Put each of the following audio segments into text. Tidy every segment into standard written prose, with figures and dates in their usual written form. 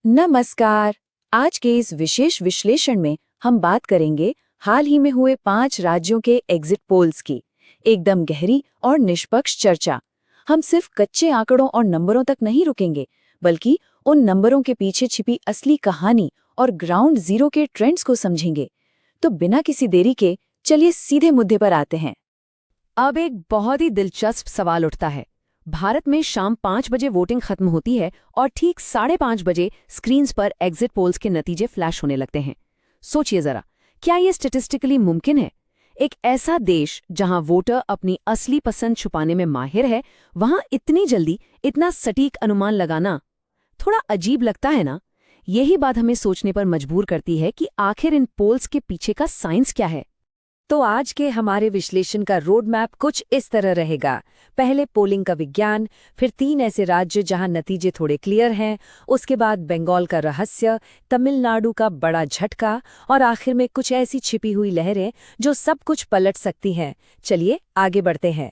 नमस्कार। आज के इस विशेष विश्लेषण में हम बात करेंगे हाल ही में हुए 5 राज्यों के एग्जिट पोल्स की। एकदम गहरी और निष्पक्ष चर्चा। हम सिर्फ कच्चे आंकड़ों और नंबरों तक नहीं रुकेंगे, बल्कि उन नंबरों के पीछे छिपी असली कहानी और ग्राउंड जीरो के ट्रेंड्स को समझेंगे। तो बिना किसी देरी के चलिए सीधे मुद्दे पर आते हैं। अब एक बहुत ही दिलचस्प सवाल उठता है। भारत में शाम 5 बजे वोटिंग खत्म होती है और ठीक 5:30 बजे स्क्रीन्स पर एग्जिट पोल्स के नतीजे फ्लैश होने लगते हैं। सोचिए जरा, क्या ये स्टैटिस्टिकली मुमकिन है? एक ऐसा देश जहां वोटर अपनी असली पसंद छुपाने में माहिर है, वहां इतनी जल्दी इतना सटीक अनुमान लगाना थोड़ा अजीब लगता है ना? यही बात हमें सोचने पर मजबूर करती है कि आखिर इन पोल्स के पीछे का साइंस क्या है। तो आज के हमारे विश्लेषण का रोड मैप कुछ इस तरह रहेगा। पहले पोलिंग का विज्ञान, फिर 3 ऐसे राज्य जहां नतीजे थोड़े क्लियर हैं, उसके बाद बंगाल का रहस्य, तमिलनाडु का बड़ा झटका और आखिर में कुछ ऐसी छिपी हुई लहरें जो सब कुछ पलट सकती हैं। चलिए आगे बढ़ते हैं।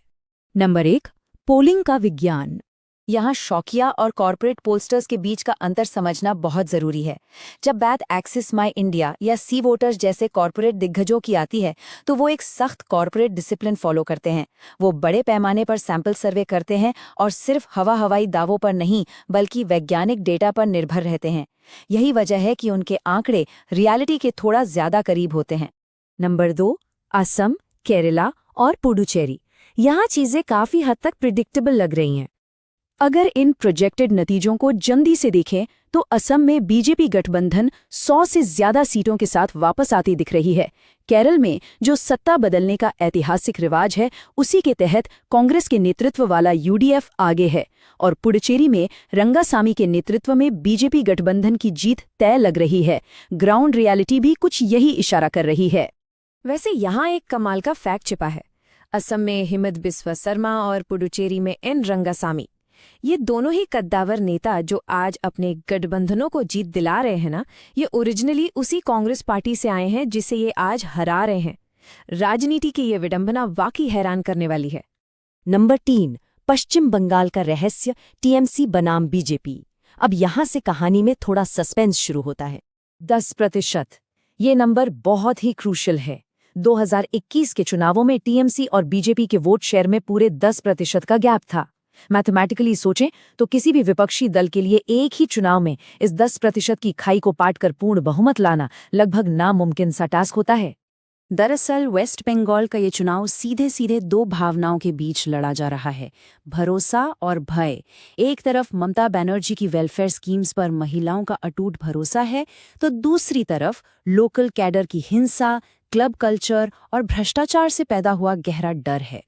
नंबर 1, पोलिंग का विज्ञान। यहाँ शौकिया और कॉर्पोरेट पोलस्टर्स के बीच का अंतर समझना बहुत जरूरी है। जब बात एक्सिस माई इंडिया या सी वोटर्स जैसे कॉर्पोरेट दिग्गजों की आती है, तो वो एक सख्त कॉर्पोरेट डिसिप्लिन फॉलो करते हैं। वो बड़े पैमाने पर सैंपल सर्वे करते हैं और सिर्फ हवाई दावों पर नहीं, बल्कि वैज्ञानिक डेटा पर निर्भर रहते हैं। यही वजह है कि उनके आंकड़े रियलिटी के थोड़ा ज्यादा करीब होते हैं। नंबर 2, असम, केरला और पुडुचेरी। यहाँ चीजें काफी हद तक प्रिडिक्टेबल लग रही हैं। अगर इन प्रोजेक्टेड नतीजों को जल्दी से देखें तो असम में बीजेपी गठबंधन 100 से ज्यादा सीटों के साथ वापस आती दिख रही है। केरल में जो सत्ता बदलने का ऐतिहासिक रिवाज है, उसी के तहत कांग्रेस के नेतृत्व वाला यूडीएफ आगे है और पुडुचेरी में रंगासामी के नेतृत्व में बीजेपी गठबंधन की जीत तय लग रही है। ग्राउंड रियलिटी भी कुछ यही इशारा कर रही है। वैसे यहाँ एक कमाल का फैक्ट छिपा है। असम में हिमंत बिस्वा शर्मा और पुडुचेरी में एन रंगासामी, ये दोनों ही कद्दावर नेता जो आज अपने गठबंधनों को जीत दिला रहे हैं ना, ये ओरिजिनली उसी कांग्रेस पार्टी से आए हैं जिसे ये आज हरा रहे हैं। राजनीति की ये विडंबना वाकई हैरान करने वाली है। नंबर 3, पश्चिम बंगाल का रहस्य, टीएमसी बनाम बीजेपी। अब यहां से कहानी में थोड़ा सस्पेंस शुरू होता है। 10%। ये नंबर बहुत ही क्रूशल है। 2021 के चुनावों में टीएमसी और बीजेपी के वोट शेयर में पूरे 10% का गैप था। मैथमेटिकली सोचें तो किसी भी विपक्षी दल के लिए एक ही चुनाव में इस 10% की खाई को पाटकर पूर्ण बहुमत लाना लगभग नामुमकिन सा टास्क होता है। दरअसल वेस्ट बंगाल का ये चुनाव सीधे सीधे 2 भावनाओं के बीच लड़ा जा रहा है, भरोसा और भय। एक तरफ ममता बनर्जी की वेलफेयर स्कीम्स पर महिलाओं का अटूट भरोसा है, तो दूसरी तरफ लोकल कैडर की हिंसा, क्लब कल्चर और भ्रष्टाचार से पैदा हुआ गहरा डर है।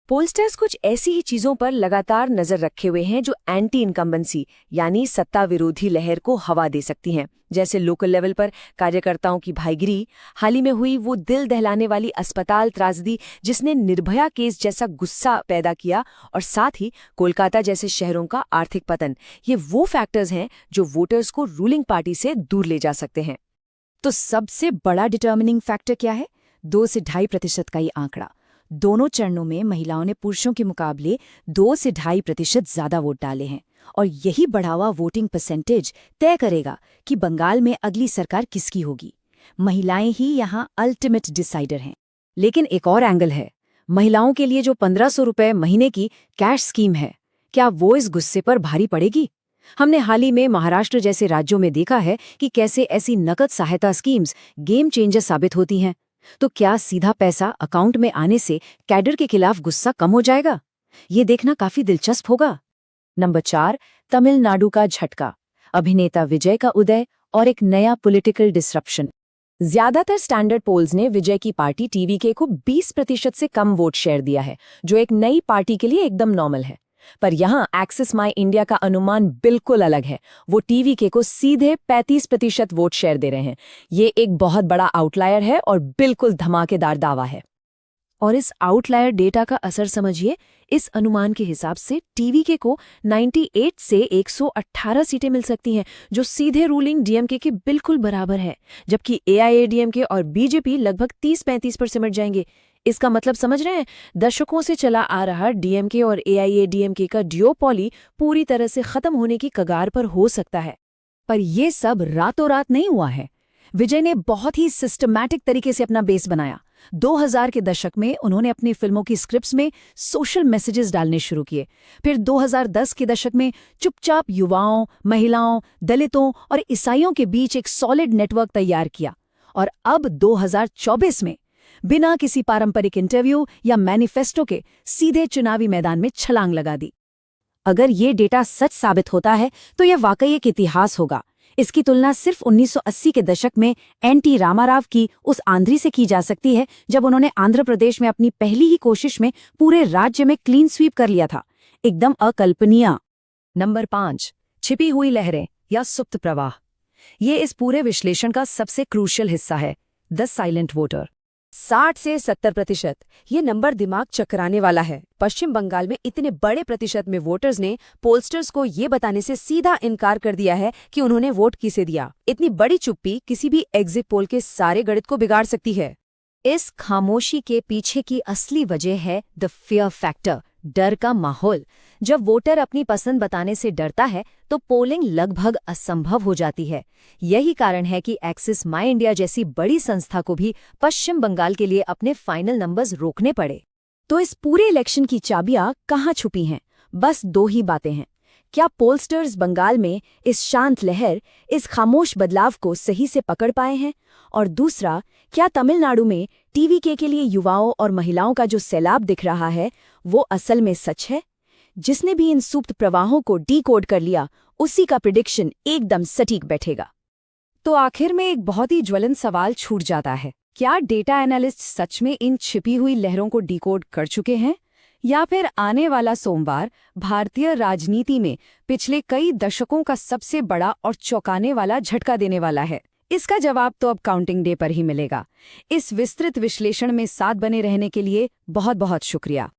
पोलस्टर्स कुछ ऐसी ही चीजों पर लगातार नजर रखे हुए हैं जो एंटी इनकम्बेंसी यानी सत्ता विरोधी लहर को हवा दे सकती हैं, जैसे लोकल लेवल पर कार्यकर्ताओं की भाईगिरी, हाल ही में हुई वो दिल दहलाने वाली अस्पताल त्रासदी जिसने निर्भया केस जैसा गुस्सा पैदा किया, और साथ ही कोलकाता जैसे शहरों का आर्थिक पतन। ये वो फैक्टर्स हैं जो वोटर्स को रूलिंग पार्टी से दूर ले जा सकते हैं। तो सबसे बड़ा डिटर्मिनिंग फैक्टर क्या है? 2 से 2.5% का ये आंकड़ा। दोनों चरणों में महिलाओं ने पुरुषों के मुकाबले 2 से 2.5% ज्यादा वोट डाले हैं, और यही बढ़ा हुआ वोटिंग परसेंटेज तय करेगा कि बंगाल में अगली सरकार किसकी होगी। महिलाएं ही यहाँ अल्टीमेट डिसाइडर हैं। लेकिन एक और एंगल है। महिलाओं के लिए जो 1500 रुपये महीने की कैश स्कीम है, क्या वो इस गुस्से पर भारी पड़ेगी? हमने हाल ही में महाराष्ट्र जैसे राज्यों में देखा है कि कैसे ऐसी नकद सहायता स्कीम्स गेम चेंजर साबित होती हैं। तो क्या सीधा पैसा अकाउंट में आने से कैडर के खिलाफ गुस्सा कम हो जाएगा? ये देखना काफी दिलचस्प होगा। नंबर 4, तमिलनाडु का झटका, अभिनेता विजय का उदय और एक नया पॉलिटिकल डिसरप्शन। ज्यादातर स्टैंडर्ड पोल्स ने विजय की पार्टी टीवीके को 20% से कम वोट शेयर दिया है, जो एक नई पार्टी के लिए एकदम नॉर्मल है। पर यहाँ एक्सिस माई इंडिया का अनुमान बिल्कुल अलग है। वो टीवीके को सीधे 35% वोट शेयर दे रहे हैं। ये एक बहुत बड़ा आउटलायर है और बिल्कुल धमाकेदार दावा है। और इस आउटलायर डेटा का असर समझिए। इस अनुमान के हिसाब से टीवीके को 98 से 118 सीटें मिल सकती हैं, जो सीधे रूलिंग डीएमके के बिल्कुल बराबर है, जबकि एआईएडीएमके और बीजेपी लगभग 30-35 पर सिमट जाएंगे। इसका मतलब समझ रहे हैं? दशकों से चला आ रहा डीएमके और एआईएडीएमके का ड्यूओपोली पूरी तरह से खत्म होने की कगार पर हो सकता है। पर ये सब रातों रात नहीं हुआ है। विजय ने बहुत ही सिस्टमैटिक तरीके से अपना बेस बनाया। 2000 के दशक में उन्होंने अपनी फिल्मों की स्क्रिप्ट्स में सोशल मैसेजेस डालने शुरू किए। फिर 2010 के दशक में चुपचाप युवाओं, महिलाओं, दलितों और ईसाइयों के बीच एक सॉलिड नेटवर्क तैयार किया। और अब 2024 में बिना किसी पारंपरिक इंटरव्यू या मैनिफेस्टो के सीधे चुनावी मैदान में छलांग लगा दी। अगर ये डेटा सच साबित होता है तो यह वाकई एक इतिहास होगा। इसकी तुलना सिर्फ 1980 के दशक में एन.टी. रामाराव की उस आंध्री से की जा सकती है, जब उन्होंने आंध्र प्रदेश में अपनी पहली ही कोशिश में पूरे राज्य में क्लीन स्वीप कर लिया था। एकदम अकल्पनीय। नंबर 5, छिपी हुई लहरें या सुप्त प्रवाह। ये इस पूरे विश्लेषण का सबसे क्रूशियल हिस्सा है, द साइलेंट वोटर। 60 से 70%, ये नंबर दिमाग चकराने वाला है। पश्चिम बंगाल में इतने बड़े प्रतिशत में वोटर्स ने पोलस्टर्स को ये बताने से सीधा इनकार कर दिया है कि उन्होंने वोट किसे दिया। इतनी बड़ी चुप्पी किसी भी एग्जिट पोल के सारे गणित को बिगाड़ सकती है। इस खामोशी के पीछे की असली वजह है द फियर फैक्टर, डर का माहौल। जब वोटर अपनी पसंद बताने से डरता है तो पोलिंग लगभग असंभव हो जाती है। यही कारण है कि एक्सिस माई इंडिया जैसी बड़ी संस्था को भी पश्चिम बंगाल के लिए अपने फाइनल नंबर्स रोकने पड़े। तो इस पूरे इलेक्शन की चाबियां कहाँ छुपी हैं? बस 2 ही बातें हैं। क्या पोलस्टर्स बंगाल में इस शांत लहर, इस खामोश बदलाव को सही से पकड़ पाए हैं? और दूसरा, क्या तमिलनाडु में टीवीके के लिए युवाओं और महिलाओं का जो सैलाब दिख रहा है वो असल में सच है? जिसने भी इन सुप्त प्रवाहों को डीकोड कर लिया, उसी का प्रिडिक्शन एकदम सटीक बैठेगा। तो आखिर में एक बहुत ही ज्वलंत सवाल छूट जाता है, क्या डेटा एनालिस्ट सच में इन छिपी हुई लहरों को डिकोड कर चुके हैं, या फिर आने वाला सोमवार भारतीय राजनीति में पिछले कई दशकों का सबसे बड़ा और चौंकाने वाला झटका देने वाला है? इसका जवाब तो अब काउंटिंग डे पर ही मिलेगा। इस विस्तृत विश्लेषण में साथ बने रहने के लिए बहुत बहुत शुक्रिया।